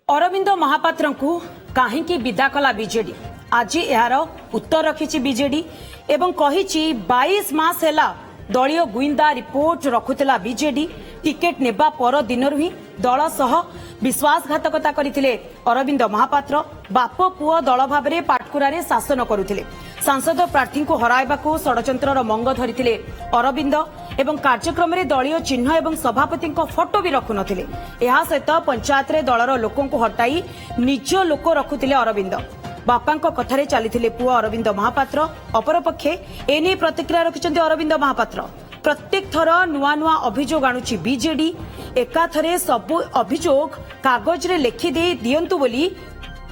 अरविंद महापात्र को कहीं विदा कला बीजेडी आज यार उत्तर रखी बीजेडी एवं कही 22 मास है दलीय गुइंदा रिपोर्ट रखुला बीजेडी टिकेट नेबा पर दिन ही दल सह विश्वासघातकता करथिले अरविंद महापात्र बाप पुओ दल भाव में पाटकुरा शासन करुथिले सांसद प्रार्थी को हराइबाकू षड़यंत्र मंग धरिथिले अरविंद एवं कार्यक्रम में दलीय चिन्ह एवं सभापति फटो भी रखु नथिले एहा सहित पंचायत रे दलर लोकों को हटाई निज लोक रखुथिले अरविंद बापांक कथारे चली पुओ अरविंद महापात्र अपरपक्षे एने प्रतिक्रिया रखिछन्ते अरविंद महापात्र प्रत्येक थर नुआ नुआ अभियोग आणुछि बीजेडी एकाथरे सबु अभियोग कागज रे लेखि दे दियंतु बोली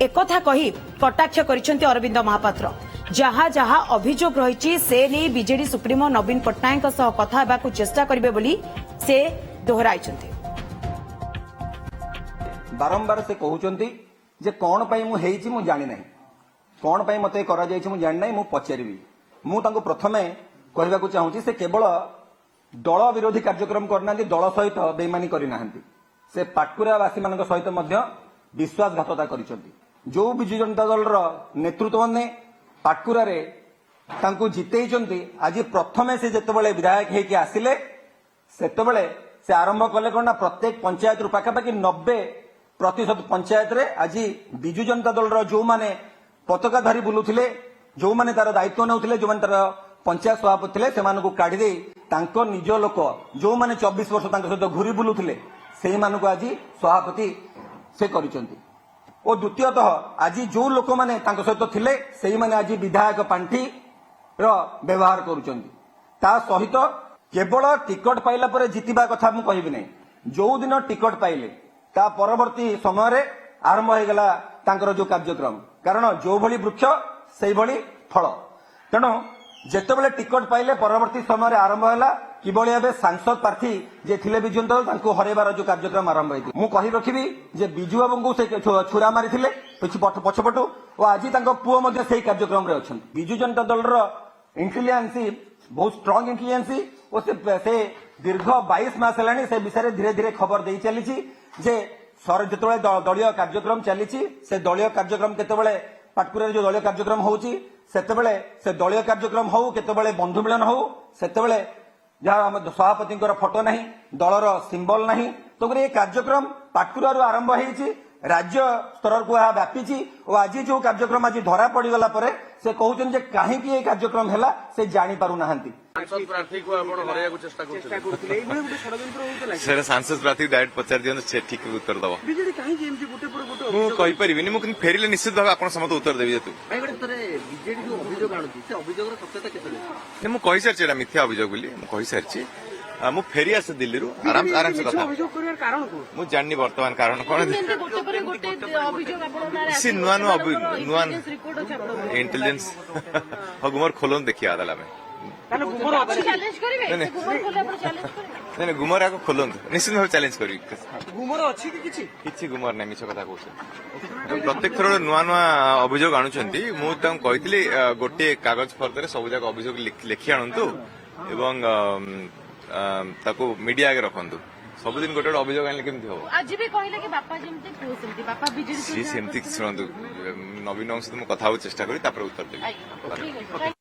एकथा कही कटाक्ष करिछन्ते अरविंद महापात्र जहाँ जहाँ अभियोग रही से नहीं बीजेडी सुप्रीमो नवीन पट्टनायक सह कथा हेबाकू चेष्टा करिवे बोली से दोहराइछन्ते। बारंबार से कहउछन्ती जे कोन पई मु हेइछि मु जानि नै कोन पई मते करा जाइछि मु जानि नै मु पचारिबी मु तांको प्रथमे कहबाकू चाहूछि से केवल दल विरोधी कार्यक्रम करना दल सहित बेईमानी करना से पाटकुरावासी मान सहित विश्वासघातता करिसेंती जो विजु जनता दल नेतृत्व ने पाटकुरा जितेइचंती आज प्रथमे से जितेबाला विधायक होके आसिले सेतेबाला से आरंभ कले कौन प्रत्येक पंचायत रु पाखापाखि 90% पंचायत रे आज विजु जनता दल जो माने पताका धरी बुलुथिले जो माने तार दायित्व नेउथिले जो माने तार पंचायत सभापति थे से काढ़ी दे निज लोक जो माने 24 वर्ष सहित घूरी बुलुथिले से मानक आज सभापति से करिसेंती और द्वितीयतः आज जो लोक मैंने सहित थिले से माने आज विधायक पांठी व्यवहार करुचंती ता सहित केवल टिकट पाइला पर जितिबा कथा मु कहबी नै जो दिन टिकट पाइले ता परवर्ती समय रे आरंभ हो गला तांकर जो कार्यक्रम कारण जो भली वृक्ष से भली फल तेणु जेतेबेले टिकट पाइले परवर्ती समय रे आरंभ होला किभली भाबे सांसद प्रार्थी जे थिले विजु जनता दल तांको हरेबार जो कार्यक्रम आरंभ होइति मु कहि रखिबी जे बिजु बाबू को से छुरा मारिथिले पछपटु और आज तांको पुओ मध्ये सेही कार्यक्रम रे अछन बिजु जनता दल रो इंटेलिजेंसी बहुत स्ट्रांग इंटेलिजेंसी और से दीर्घ 22 मास हेलानी से विषय धीरे धीरे खबर दे चली जे जेतेबेले दलीय कार्यक्रम चली से दलीय कार्यक्रम केतेबेले पाटकुरा जो दलीय कार्यक्रम होउची सेतेबेले से दलीय कार्यक्रम हो केतेबेले बंधु मिलन हो सेतेबेले जहाँ सभापति फटो नहीं दलर सिंबल नहीं तो ये कार्यक्रम पाटकुरा आरंभ होती राज्य स्तर को व्यापी और आज जो कार्यक्रम आज धरा पड़गला से कहते कहीं ये कार्यक्रम है से जानी पारु ना सांसद प्रार्थी डायरेक्ट पचार दिखाते से ठीक उत्तर दब मुझे मुझे फेरिले निश्चित भाव आप समस्त उत्तर देवी मुझे सारी मिथ्या अभियोग बोली मुझे सारी मु फेरी आसे दिल्ली रु आराम से कथा मु जाननी वर्तमान कारण कौन सी नुआ नुआ इंटेलिजेंस गुमर खोलन देखिए आदला में गुमर आगे खोलत निश्चित भाव चैलेंज करी गुमर ना मिछ कथा कहूँ प्रत्येक थर नुआ नुआ अभियोग आणुचंती मुझे कही गोटे कागज फर्दे सब जाक अभियोग लिखि आणु एवं ताको मीडिया आगे रखु सबुदिन गोटे गोटे अभियोग आने केमती हम आज भी कहले कि बापा जेमती बापा बीजेडी सी सेमती शुणु नवीन सहित कथा चेष्टा करी उत्तर देवी।